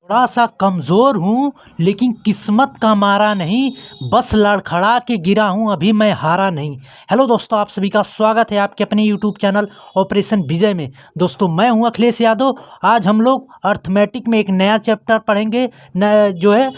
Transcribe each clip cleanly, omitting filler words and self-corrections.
थोड़ा सा कमज़ोर हूँ लेकिन किस्मत का मारा नहीं, बस लड़खड़ा के गिरा हूँ अभी मैं हारा नहीं। हेलो दोस्तों, आप सभी का स्वागत है आपके अपने यूट्यूब चैनल ऑपरेशन विजय में। दोस्तों मैं हूँ अखिलेश यादव। आज हम लोग अर्थमेटिक में एक नया चैप्टर पढ़ेंगे जो है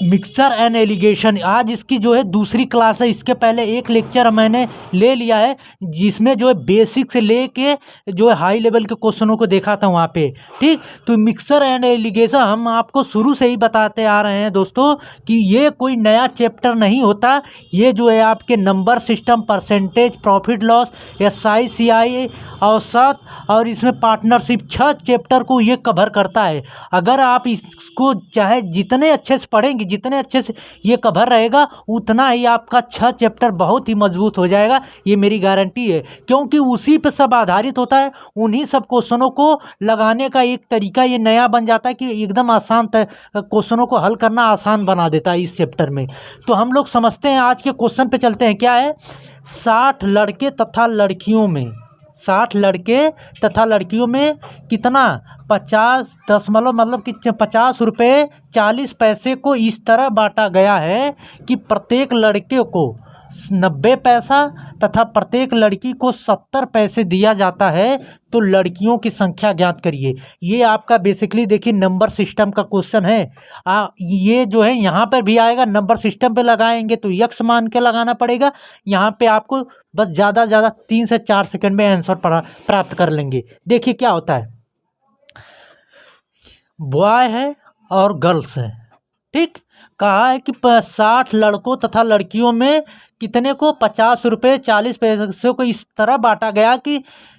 मिक्सचर एंड एलिगेशन। आज इसकी जो है दूसरी क्लास है। इसके पहले एक लेक्चर मैंने ले लिया है जिसमें जो है बेसिक से लेके जो है हाई लेवल के क्वेश्चनों को देखा था वहाँ पे। ठीक, तो मिक्सचर एंड एलिगेशन हम आपको शुरू से ही बताते आ रहे हैं दोस्तों कि ये कोई नया चैप्टर नहीं होता। ये जो है आपके number system, percentage, profit loss, SI CI, औसत और इसमें पार्टनरशिप, 6 चैप्टर को ये कवर करता है। अगर आप इसको चाहे जितने अच्छे से पढ़ेंगे, जितने अच्छे से ये कवर रहेगा, उतना ही आपका 6 चैप्टर बहुत ही मजबूत हो जाएगा। ये मेरी गारंटी है, क्योंकि उसी पे सब आधारित होता है। उन्हीं सब क्वेश्चनों को लगाने का एक तरीका ये नया बन जाता है कि एकदम आसान क्वेश्चनों को हल करना आसान बना देता है इस चैप्टर में। तो हम लोग समझते हैं, आज के क्वेश्चन पे चलते हैं। क्या है? 60 लड़के तथा लड़कियों में, 60 लड़के तथा लड़कियों में कितना 50 मतलब कि 50 रुपये 40 पैसे को इस तरह बांटा गया है कि प्रत्येक लड़के को 90 पैसा तथा प्रत्येक लड़की को 70 पैसे दिया जाता है। तो लड़कियों की संख्या ज्ञात करिए। ये आपका बेसिकली देखिए नंबर सिस्टम का क्वेश्चन है। ये जो है यहाँ पर भी आएगा, नंबर सिस्टम पे लगाएंगे तो यक्स मान के लगाना पड़ेगा। यहाँ पे आपको बस ज़्यादा से ज़्यादा 3 से 4 सेकंड में आंसर प्राप्त कर लेंगे। देखिए क्या होता है, बॉय है और गर्ल्स है। ठीक, कहा है कि 60 लड़कों तथा लड़कियों में कितने को 50 रुपये 40 पैसे को इस तरह बांटा गया कि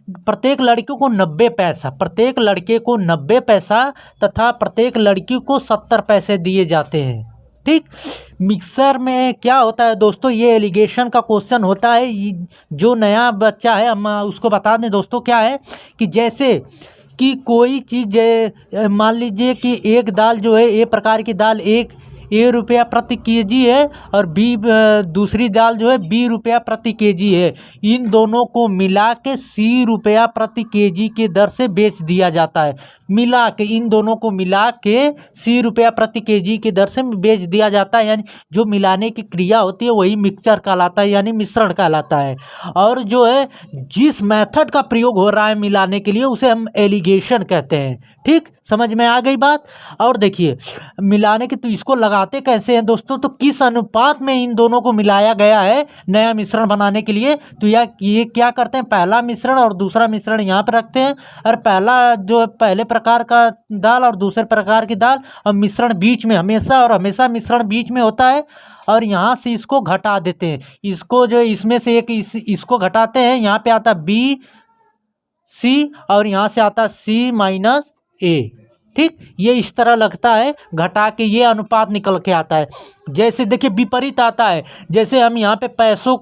प्रत्येक लड़के को 90 पैसा, प्रत्येक लड़के को 90 पैसा तथा प्रत्येक लड़की को 70 पैसे दिए जाते हैं। ठीक, मिक्सर में क्या होता है दोस्तों, ये एलिगेशन का क्वेश्चन होता है। जो नया बच्चा है हम उसको बता दें दोस्तों, क्या है कि जैसे कि कोई चीज़ मान लीजिए कि एक दाल जो है, ए प्रकार की दाल A रुपया प्रति केजी है और दूसरी दाल जो है B रुपया प्रति केजी है। इन दोनों को मिला के C रुपया प्रति केजी के दर से बेच दिया जाता है। मिला के, इन दोनों को मिला के C रुपया प्रति केजी के दर से बेच दिया जाता है। यानी जो मिलाने की क्रिया होती है वही मिक्सचर कहलाता है, यानी मिश्रण कहलाता है। और जो है जिस मेथड का प्रयोग हो रहा है मिलाने के लिए उसे हम एलिगेशन कहते हैं। ठीक, समझ में आ गई बात। और देखिए मिलाने के, तो इसको लगाते कैसे हैं दोस्तों, तो किस अनुपात में इन दोनों को मिलाया गया है नया मिश्रण बनाने के लिए। तो ये क्या करते हैं, पहला मिश्रण और दूसरा मिश्रण यहाँ पर रखते हैं, और पहला जो पहले प्रकार का दाल और दूसरे प्रकार की दाल, और मिश्रण बीच में हमेशा, और हमेशा मिश्रण बीच में होता है। और यहाँ से इसको घटा देते हैं, इसको जो इसमें से एक इसको घटाते हैं। यहाँ पे आता BC और यहाँ से आता C-A। ठीक, ये इस तरह लगता है, घटा के ये अनुपात निकल के आता है। जैसे देखिए विपरीत आता है, जैसे हम यहाँ पे पैसों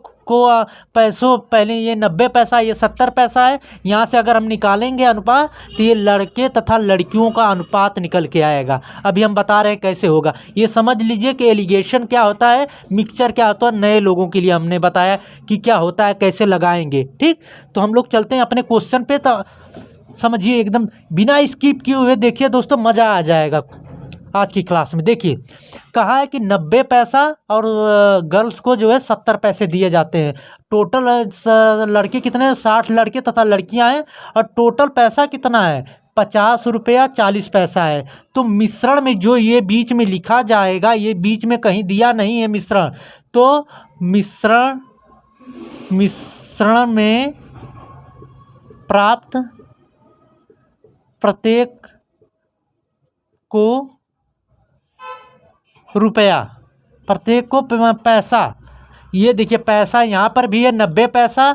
पहले ये 90 पैसा, ये 70 पैसा है। यहाँ से अगर हम निकालेंगे अनुपात तो ये लड़के तथा लड़कियों का अनुपात निकल के आएगा। अभी हम बता रहे हैं कैसे होगा। ये समझ लीजिए कि एलिगेशन क्या होता है, मिक्सचर क्या होता है। नए लोगों के लिए हमने बताया कि क्या होता है, कैसे लगाएंगे। ठीक, तो हम लोग चलते हैं अपने क्वेश्चन पे। तो समझिए एकदम बिना स्किप किए हुए, देखिए दोस्तों मज़ा आ जाएगा आज की क्लास में। देखिए कहा है कि 90 पैसा और गर्ल्स को जो है 70 पैसे दिए जाते हैं। टोटल लड़के कितने हैं, 60 लड़के तथा लड़कियां हैं, और टोटल पैसा कितना है, 50 रुपया 40 पैसा है। तो मिश्रण में जो ये बीच में लिखा जाएगा, ये बीच में कहीं दिया नहीं है मिश्रण, तो मिश्रण में प्राप्त प्रत्येक को रुपया, प्रत्येक को पैसा। ये देखिए पैसा यहाँ पर भी है 90 पैसा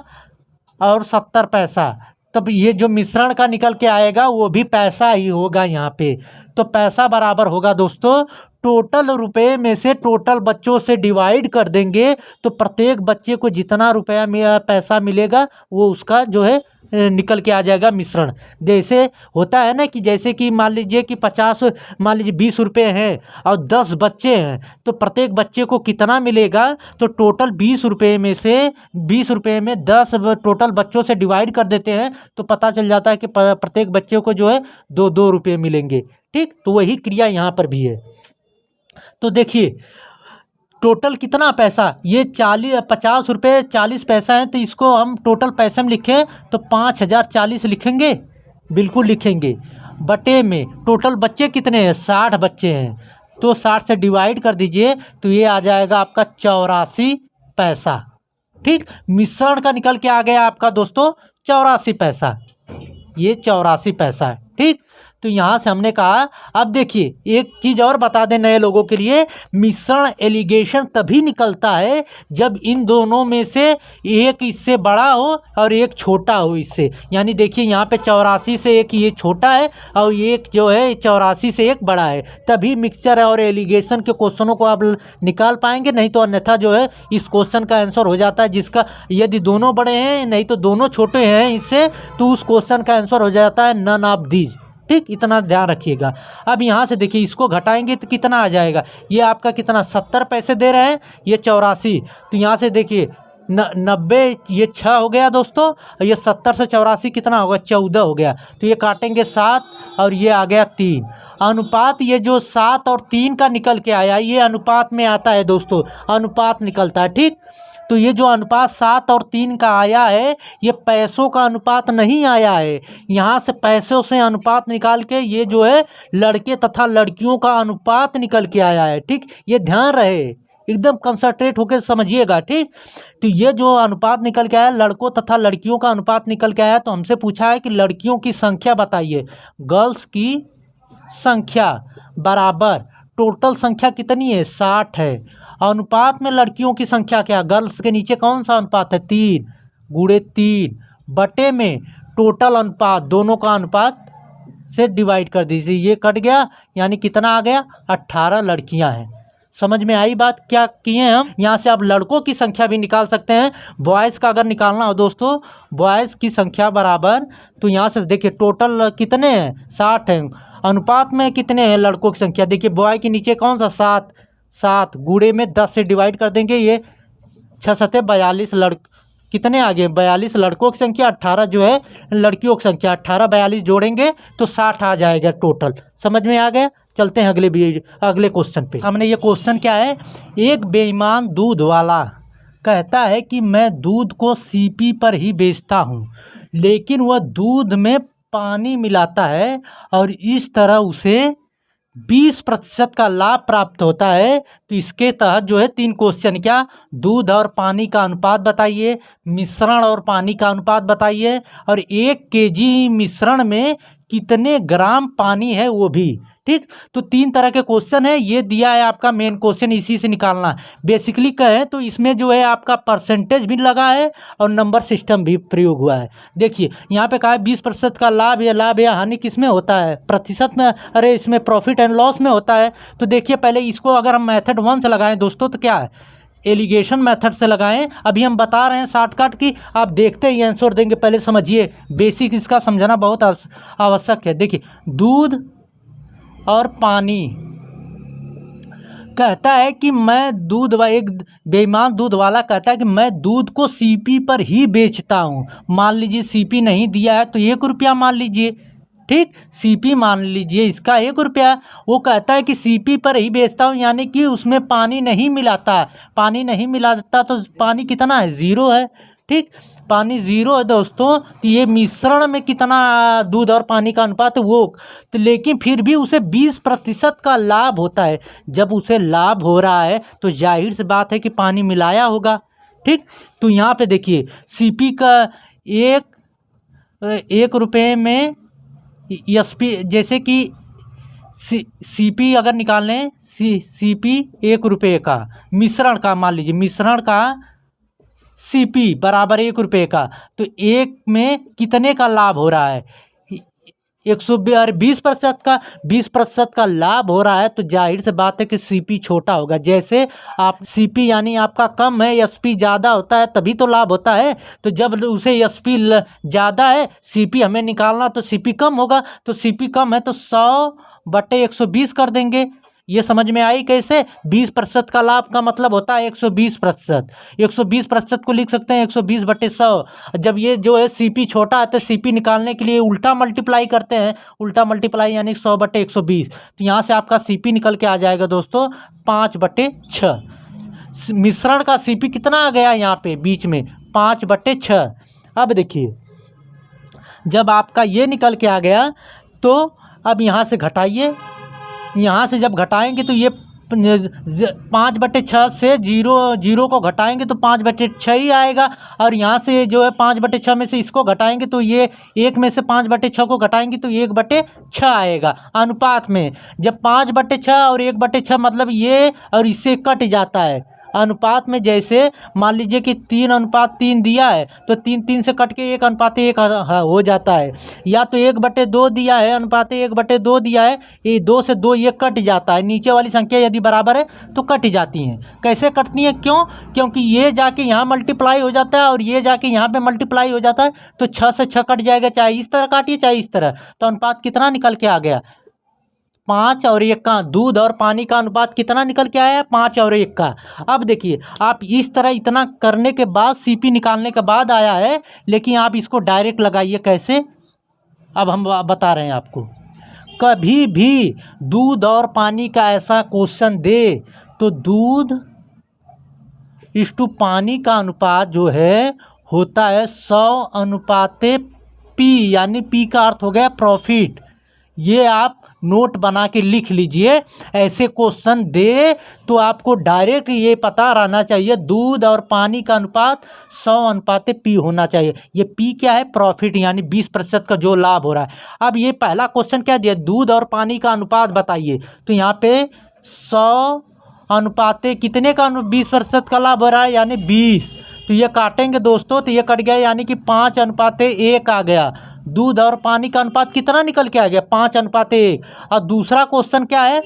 और 70 पैसा। तब ये जो मिश्रण का निकल के आएगा वो भी पैसा ही होगा यहाँ पे। तो पैसा बराबर होगा दोस्तों, टोटल रुपए में से टोटल बच्चों से डिवाइड कर देंगे तो प्रत्येक बच्चे को जितना रुपया पैसा मिलेगा वो उसका जो है निकल के आ जाएगा मिश्रण। जैसे होता है ना कि जैसे कि मान लीजिए कि 20 रुपये हैं और 10 बच्चे हैं, तो प्रत्येक बच्चे को कितना मिलेगा, तो टोटल 20 रुपये में से 20 रुपये में 10 टोटल बच्चों से डिवाइड कर देते हैं, तो पता चल जाता है कि प्रत्येक बच्चे को जो है 2-2 रुपये मिलेंगे। ठीक, तो वही क्रिया यहाँ पर भी है। तो देखिए टोटल कितना पैसा, ये 50 रुपये 40 पैसा है, तो इसको हम टोटल पैसे में लिखें तो 5040 लिखेंगे, बिल्कुल लिखेंगे। बटे में टोटल बच्चे कितने हैं, 60 बच्चे हैं, तो 60 से डिवाइड कर दीजिए तो ये आ जाएगा आपका 84 पैसा। ठीक, मिश्रण का निकल के आ गया आपका दोस्तों 84 पैसा, ये 84 पैसा है। ठीक, तो यहाँ से हमने कहा। अब देखिए एक चीज़ और बता दें नए लोगों के लिए, मिश्रण एलिगेशन तभी निकलता है जब इन दोनों में से एक इससे बड़ा हो और एक छोटा हो इससे। यानी देखिए यहाँ पे 84 से एक ये छोटा है और एक जो है 84 से एक बड़ा है, तभी मिक्सचर और एलिगेशन के क्वेश्चनों को आप निकाल पाएंगे, नहीं तो अन्यथा जो है इस क्वेश्चन का आंसर हो जाता है जिसका यदि दोनों बड़े हैं नहीं तो दोनों छोटे हैं इससे, तो उस क्वेश्चन का आंसर हो जाता है नन ऑफ दीज। ठीक, इतना ध्यान रखिएगा। अब यहाँ से देखिए इसको घटाएंगे तो कितना आ जाएगा, ये आपका कितना 70 पैसे दे रहे हैं, ये 84, तो यहाँ से देखिए 90, ये 6 हो गया दोस्तों, ये 70 से 84 कितना होगा, 14 हो गया, तो ये काटेंगे 7 और ये आ गया 3। अनुपात ये जो 7 और 3 का निकल के आया, ये अनुपात में आता है दोस्तों, अनुपात निकलता है। ठीक, तो ये जो अनुपात 7 और 3 का आया है, ये पैसों का अनुपात नहीं आया है, यहाँ से पैसों से अनुपात निकाल के ये जो है लड़के तथा लड़कियों का अनुपात निकल के आया है। ठीक, ये ध्यान रहे, एकदम कंसंट्रेट होकर समझिएगा। ठीक, तो ये जो अनुपात निकल के आया लड़कों तथा लड़कियों का अनुपात निकल के आया, तो हमसे पूछा है कि लड़कियों की संख्या बताइए, गर्ल्स की संख्या बराबर टोटल संख्या कितनी है, 60 है, अनुपात में लड़कियों की संख्या क्या, गर्ल्स के नीचे कौन सा अनुपात है, 3 गुणे 3, बटे में टोटल अनुपात, दोनों का अनुपात से डिवाइड कर दीजिए, ये कट गया, यानी कितना आ गया, 18 लड़कियां हैं। समझ में आई बात, क्या किए हैं हम। यहाँ से आप लड़कों की संख्या भी निकाल सकते हैं, बॉयज़ का अगर निकालना हो दोस्तों, बॉयज़ की संख्या बराबर, तो यहाँ से देखिए टोटल कितने हैं, 60 हैं, अनुपात में कितने हैं लड़कों की संख्या, देखिए बॉय के नीचे कौन सा, 7 गुणे में 10 से डिवाइड कर देंगे, ये 6 7 42 कितने आ गए, 42 लड़कों की संख्या, 18 जो है लड़कियों की संख्या, 18 42 जोड़ेंगे तो 60 आ जाएगा टोटल। समझ में आ गया। चलते हैं अगले क्वेश्चन पे। हमने ये क्वेश्चन क्या है, एक बेईमान दूध वाला कहता है कि मैं दूध को सीपी पर ही बेचता हूँ, लेकिन वह दूध में पानी मिलाता है और इस तरह उसे 20% का लाभ प्राप्त होता है। तो इसके तहत जो है 3 क्वेश्चन, क्या, दूध और पानी का अनुपात बताइए, मिश्रण और पानी का अनुपात बताइए, और 1 केजी मिश्रण में कितने ग्राम पानी है वो भी। ठीक, तो 3 तरह के क्वेश्चन है, ये दिया है आपका मेन क्वेश्चन, इसी से निकालना बेसिकली कहें तो इसमें जो है आपका परसेंटेज भी लगा है और नंबर सिस्टम भी प्रयोग हुआ है। देखिए यहाँ पे कहा है 20% का लाभ या हानि किस में होता है, प्रतिशत में, अरे इसमें प्रॉफिट एंड लॉस में होता है। तो देखिए पहले इसको अगर हम मेथड 1 से लगाएं दोस्तों, तो क्या है, एलिगेशन मेथड से लगाएं। अभी हम बता रहे हैं शॉर्टकट की, आप देखते ही आंसर देंगे, पहले समझिए, बेसिक इसका समझना बहुत आवश्यक है। देखिए दूध और पानी कहता है कि एक बेईमान दूध वाला कहता है कि मैं दूध को सीपी पर ही बेचता हूँ। मान लीजिए सीपी नहीं दिया है तो 1 रुपया मान लीजिए। ठीक, सीपी मान लीजिए इसका 1 रुपया, वो कहता है कि सीपी पर ही बेचता हूँ, यानी कि उसमें पानी नहीं मिलाता, पानी नहीं मिलाता, तो पानी कितना है, 0 है। ठीक, पानी 0 है दोस्तों, तो ये मिश्रण में कितना दूध और पानी का अनुपात है वो, तो लेकिन फिर भी उसे 20% का लाभ होता है। जब उसे लाभ हो रहा है तो जाहिर सी बात है कि पानी मिलाया होगा। ठीक, तो यहाँ पे देखिए सीपी का 1 रुपये में एसपी, जैसे कि सीपी अगर निकाल लें, सीपी 1 रुपये का, मिश्रण का मान लीजिए, मिश्रण का सीपी बराबर 1 रुपये का, तो 1 में कितने का लाभ हो रहा है, 20% का लाभ हो रहा है, तो जाहिर सी बात है कि सीपी छोटा होगा। जैसे आप सीपी यानी आपका कम है, एसपी ज़्यादा होता है तभी तो लाभ होता है। तो जब उसे एसपी ज़्यादा है, सीपी हमें निकालना तो सीपी कम होगा, तो सीपी कम है तो 100/120 कर देंगे। ये समझ में आई कैसे? 20% का लाभ का मतलब होता है 120%। 120% को लिख सकते हैं 120/100। जब ये जो है सीपी छोटा है तो सीपी निकालने के लिए उल्टा मल्टीप्लाई करते हैं, उल्टा मल्टीप्लाई यानी 100/120। तो यहाँ से आपका सीपी निकल के आ जाएगा दोस्तों 5/6। मिश्रण का सीपी कितना आ गया यहाँ पे बीच में? 5/6। अब देखिए, जब आपका ये निकल के आ गया तो अब यहाँ से घटाइए। यहाँ से जब घटाएंगे तो ये 5/6 से जीरो को घटाएंगे तो 5/6 ही आएगा। और यहाँ से जो है 5/6 में से इसको घटाएंगे तो ये 1 में से 5/6 को घटाएंगे तो 1/6 आएगा अनुपात में। जब 5/6 और 1/6 मतलब ये और इससे कट जाता है अनुपात में। जैसे मान लीजिए कि 3:3 दिया है तो 3 से कट के 1:1 हो जाता है। या तो 1/2 दिया है, अनुपात 1/2 दिया है, ये 2 से 2 ये कट जाता है। नीचे वाली संख्या यदि बराबर है तो कट जाती हैं। कैसे कटती हैं? क्यों? क्योंकि ये जाके यहाँ मल्टीप्लाई हो जाता है और ये जाके यहाँ पे मल्टीप्लाई हो जाता है, तो 6 से 6 कट जाएगा, चाहे इस तरह काटिए चाहे इस तरह। तो अनुपात कितना निकल के आ गया? 5 और 1 का। दूध और पानी का अनुपात कितना निकल के आया? 5 और 1 का। अब देखिए, आप इस तरह इतना करने के बाद सीपी निकालने के बाद आया है, लेकिन आप इसको डायरेक्ट लगाइए। कैसे? अब हम बता रहे हैं आपको। कभी भी दूध और पानी का ऐसा क्वेश्चन दे तो दूध इस टू पानी का अनुपात जो है होता है 100:P, यानी P का अर्थ हो गया प्रॉफिट। ये आप नोट बना के लिख लीजिए। ऐसे क्वेश्चन दे तो आपको डायरेक्ट ये पता रहना चाहिए दूध और पानी का अनुपात 100:P होना चाहिए। ये P क्या है? प्रॉफिट, यानी 20% का जो लाभ हो रहा है। अब ये पहला क्वेश्चन क्या दिया? दूध और पानी का अनुपात बताइए। तो यहाँ पे 100:, कितने का 20% का लाभ हो रहा है, यानी 20। तो ये काटेंगे दोस्तों तो ये कट गया, यानी कि 5:1 आ गया। दूध और पानी का अनुपात कितना निकल के आ गया? 5:1। और दूसरा क्वेश्चन क्या है?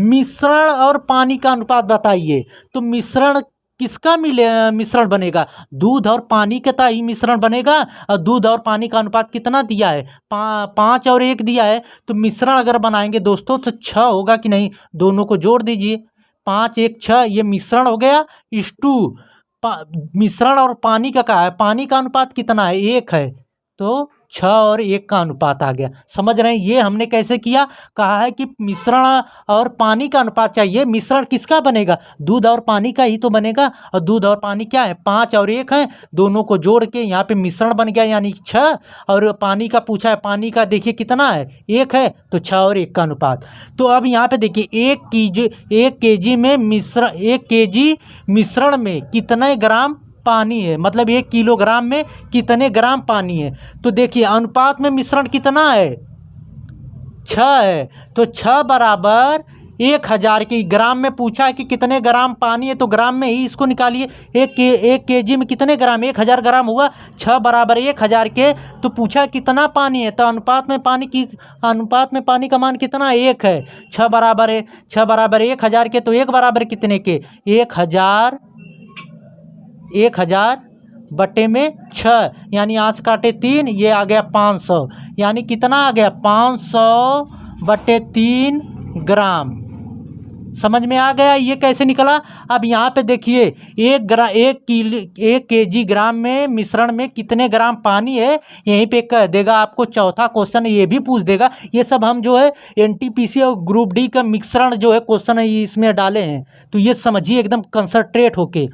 मिश्रण और पानी का अनुपात बताइए। तो मिश्रण किसका मिश्रण बनेगा? दूध और पानी का ही मिश्रण बनेगा। और दूध और पानी का अनुपात कितना दिया है? 5 और 1 दिया है। तो मिश्रण अगर बनाएंगे दोस्तों तो 6 होगा कि नहीं? दोनों को जोड़ दीजिए, 5 1 6, ये मिश्रण हो गया। इस टू मिश्रण और पानी का कहा है, पानी का अनुपात कितना है? 1 है, तो 6 और 1 का अनुपात आ गया। समझ रहे हैं? ये हमने कैसे किया? कहा है कि मिश्रण और पानी का अनुपात चाहिए। मिश्रण किसका बनेगा? दूध और पानी का ही तो बनेगा। और दूध और पानी क्या है? 5 और 1 है, दोनों को जोड़ के यहाँ पे मिश्रण बन गया, यानी 6। और पानी का पूछा है, पानी का देखिए कितना है? 1 है, तो 6 और 1 का अनुपात। तो अब यहाँ पे देखिए 1 kg में मिश्रण, 1 kg मिश्रण में कितने ग्राम पानी है, मतलब 1 किलोग्राम में कितने ग्राम पानी है। तो देखिए अनुपात में मिश्रण कितना है? 6 है, तो 6 बराबर 1000 के। ग्राम में पूछा है कि कितने ग्राम पानी है, तो ग्राम में ही इसको निकालिए। 1 kg में कितने ग्राम? 1000 ग्राम हुआ। 6 बराबर 1000 के, तो पूछा कितना पानी है, तो अनुपात में पानी का मान कितना? 1 है। 6 बराबर 1000 के, तो 1 बराबर कितने के? 1000 बटे में 6, यानी यहाँ से काटे 3, ये आ गया 500। यानी कितना आ गया? 500/3 ग्राम। समझ में आ गया ये कैसे निकला? अब यहाँ पे देखिए 1 kg ग्राम में मिश्रण में कितने ग्राम पानी है, यहीं पे कह देगा आपको। चौथा क्वेश्चन ये भी पूछ देगा। ये सब हम जो है NTPC और ग्रुप डी का मिश्रण जो है क्वेश्चन है इसमें डाले हैं। तो ये समझिए एकदम कंसंट्रेट होके।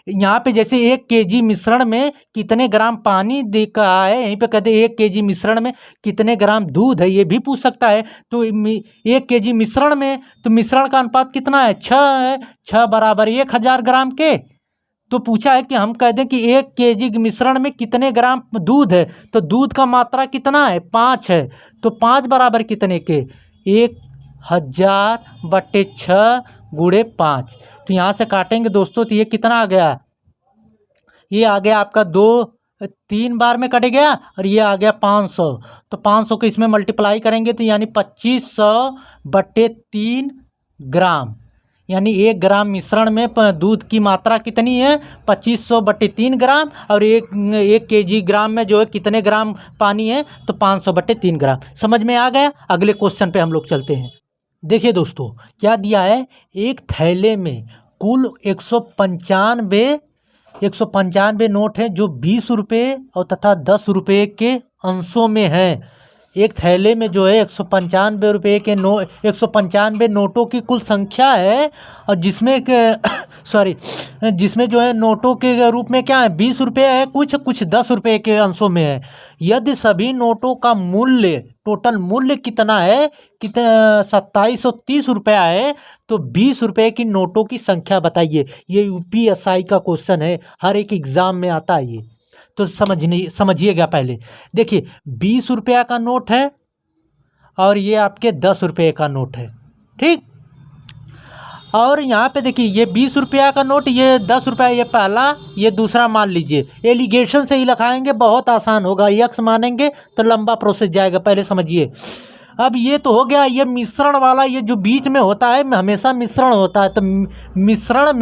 यहाँ पे जैसे 1 kg मिश्रण में कितने ग्राम पानी देखा है, यहीं पे कहते 1 kg मिश्रण में कितने ग्राम दूध है, ये भी पूछ सकता है। तो 1 kg मिश्रण में, तो मिश्रण का अनुपात कितना है? 6 है। 6 बराबर 1000 ग्राम के। तो पूछा है कि हम कह दें कि 1 kg मिश्रण में कितने ग्राम दूध है, तो दूध का मात्रा कितना है? 5 है। तो 5 बराबर कितने के? 1000/6 गुणे 5। तो यहाँ से काटेंगे दोस्तों तो ये कितना आ गया? ये आ गया आपका 2 3 बार में कट गया और ये आ गया 500। तो 500 को इसमें मल्टीप्लाई करेंगे तो यानी 2500/3 ग्राम, यानी 1 ग्राम मिश्रण में दूध की मात्रा कितनी है 2500/3 ग्राम, और एक केजी ग्राम में जो है कितने ग्राम पानी है तो 500/3 ग्राम। समझ में आ गया। अगले क्वेश्चन पे हम लोग चलते हैं। देखिए दोस्तों क्या दिया है, एक थैले में कुल 195 नोट हैं जो 20 रुपये और तथा 10 रुपये के अंशों में हैं। एक थैले में जो है 195 नोटों की कुल संख्या है, और जिसमें जिसमें जो है नोटों के रूप में क्या है 20 रुपये है, कुछ 10 रुपये के अंशों में है। यदि सभी नोटों का मूल्य टोटल मूल्य कितना है, कितना 2730 रुपया है, तो 20 रुपये की नोटों की संख्या बताइए। ये यूपीएसआई का क्वेश्चन है, हर एक एग्जाम में आता है ये, तो समझिएगा। पहले देखिए 20 रुपया का नोट है और ये आपके 10 रुपये का नोट है, ठीक। और यहाँ पे देखिए ये 20 रुपया का नोट, ये 10 रुपया, ये पहला, ये दूसरा मान लीजिए। एलिगेशन से ही लिखाएंगे, बहुत आसान होगा। यक्स मानेंगे तो लंबा प्रोसेस जाएगा, पहले समझिए। अब ये तो हो गया, ये मिश्रण वाला, ये जो बीच में होता है हमेशा मिश्रण होता है। तो मिश्रण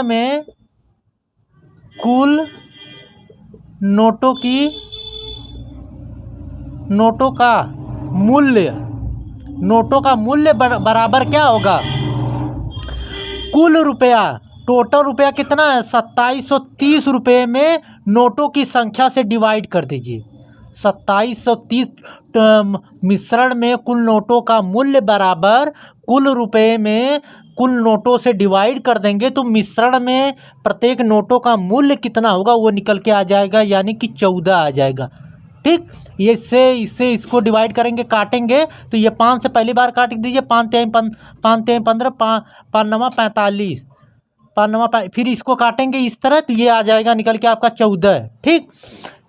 में कुल नोटों का मूल्य बराबर क्या होगा, कुल रुपया, टोटल रुपया कितना है 2730 रुपये में नोटों की संख्या से डिवाइड कर दीजिए। 2730 मिश्रण में कुल नोटों का मूल्य बराबर कुल रुपये में कुल नोटों से डिवाइड कर देंगे तो मिश्रण में प्रत्येक नोटों का मूल्य कितना होगा वो निकल के आ जाएगा, यानी कि 14 आ जाएगा, ठीक। ये इससे इसको डिवाइड करेंगे, काटेंगे तो ये 5 से पहली बार काट दीजिए, 5 3 15, 5 9 45, 5 9 फिर इसको काटेंगे इस तरह, तो ये आ जाएगा निकल के आपका 14, ठीक।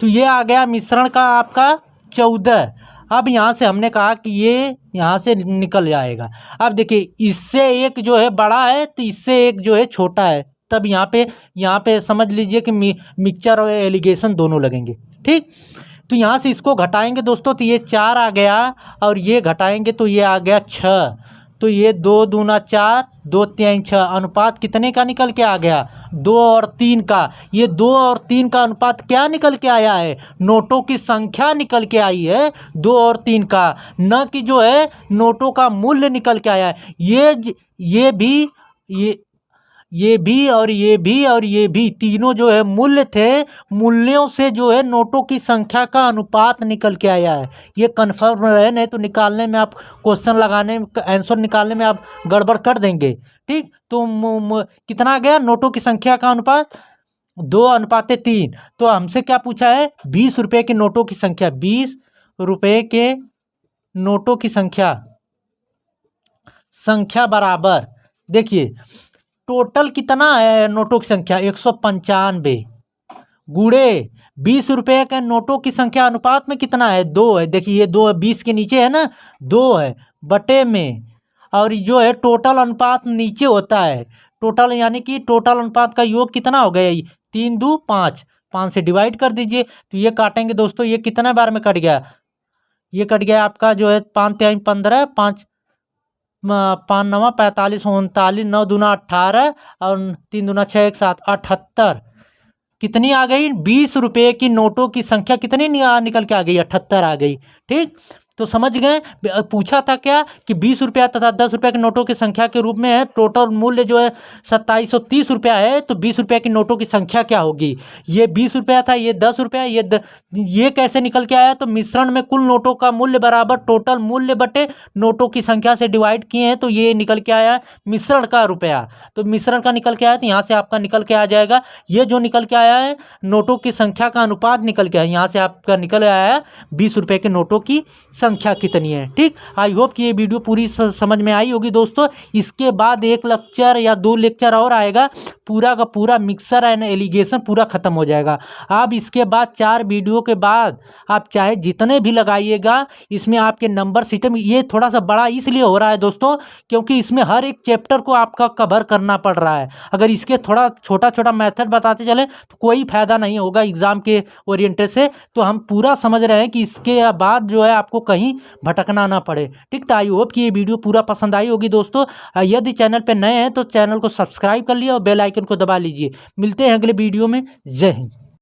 तो ये आ गया मिश्रण का आपका 14। अब यहाँ से हमने कहा कि ये यहाँ से निकल जाएगा। अब देखिए इससे एक जो है बड़ा है तो इससे एक जो है छोटा है, तब यहाँ पे समझ लीजिए कि मिक्सचर और एलिगेशन दोनों लगेंगे, ठीक। तो यहाँ से इसको घटाएंगे दोस्तों तो ये 4 आ गया, और ये घटाएंगे तो ये आ गया 6। तो ये 2 दूना 4, 2 3 6, अनुपात कितने का निकल के आ गया 2 और 3 का। ये 2 और 3 का अनुपात क्या निकल के आया है, नोटों की संख्या निकल के आई है 2 और 3 का, न कि जो है नोटों का मूल्य निकल के आया है। ये भी तीनों जो है मूल्य थे, मूल्यों से जो है नोटों की संख्या का अनुपात निकल के आया है। ये कन्फर्म रहे, नहीं तो निकालने में आप क्वेश्चन लगाने आंसर निकालने में आप गड़बड़ कर देंगे, ठीक। तो कितना गया नोटों की संख्या का अनुपात 2:3। तो हमसे क्या पूछा है 20 रुपये के नोटों की संख्या, 20 रुपये के नोटों की संख्या बराबर, देखिए टोटल कितना है नोटों की संख्या 195 गुणे 20 रुपये के नोटों की संख्या अनुपात में कितना है 2 है। देखिए ये 2 है, 20 के नीचे है ना 2 है बटे में, और जो है टोटल अनुपात नीचे होता है टोटल, यानी कि टोटल अनुपात का योग कितना हो गया 3 2 5, 5 से डिवाइड कर दीजिए। तो ये काटेंगे दोस्तों, ये कितना बार में कट गया, ये कट गया आपका जो है 5 3 15, 5 5 9 45 39, 9 दूना 18 और 3 दूना 6 1 7 78। कितनी आ गई 20 रुपये की नोटों की संख्या कितनी निकल के आ गई 78 आ गई, ठीक। तो समझ गए, पूछा था क्या कि 20 रुपया तथा 10 रुपये के नोटों की संख्या के रूप में है, टोटल मूल्य जो है 2730 रुपया है, तो 20 रुपये की नोटों की संख्या क्या होगी। ये 20 रुपया था, ये 10 रुपया, ये कैसे निकल के आया, तो मिश्रण में कुल नोटों का मूल्य बराबर टोटल मूल्य बटे नोटों की संख्या से डिवाइड किए हैं, तो ये निकल के आया मिश्रण का रुपया। तो मिश्रण का निकल के आया तो यहाँ से आपका निकल के आ जाएगा, ये जो निकल के आया है नोटों की संख्या का अनुपात निकल के आया, यहाँ से आपका निकल आया 20 रुपये के नोटों की संख्या कितनी है। ठीक, आई होप कि ये वीडियो पूरी समझ में आई होगी दोस्तों। इसके बाद एक लेक्चर या 2 लेक्चर और आएगा, पूरा का पूरा मिक्सर एंड एलिगेशन पूरा खत्म हो जाएगा। आप इसके बाद 4 वीडियो के बाद आप चाहे जितने भी लगाइएगा, इसमें आपके नंबर सिस्टम, ये थोड़ा सा बड़ा इसलिए हो रहा है दोस्तों क्योंकि इसमें हर एक चैप्टर को आपका कवर करना पड़ रहा है। अगर इसके थोड़ा छोटा छोटा मेथड बताते चले तो कोई फायदा नहीं होगा एग्जाम के ओरिएंटेड से। तो हम पूरा समझ रहे हैं कि इसके बाद जो है आपको कहीं भटकना ना पड़े। ठीक, तो आई होप कि ये वीडियो पूरा पसंद आई होगी दोस्तों। यदि चैनल पे नए हैं तो चैनल को सब्सक्राइब कर लिया और बेल आइकन को दबा लीजिए। मिलते हैं अगले वीडियो में। जय हिंद।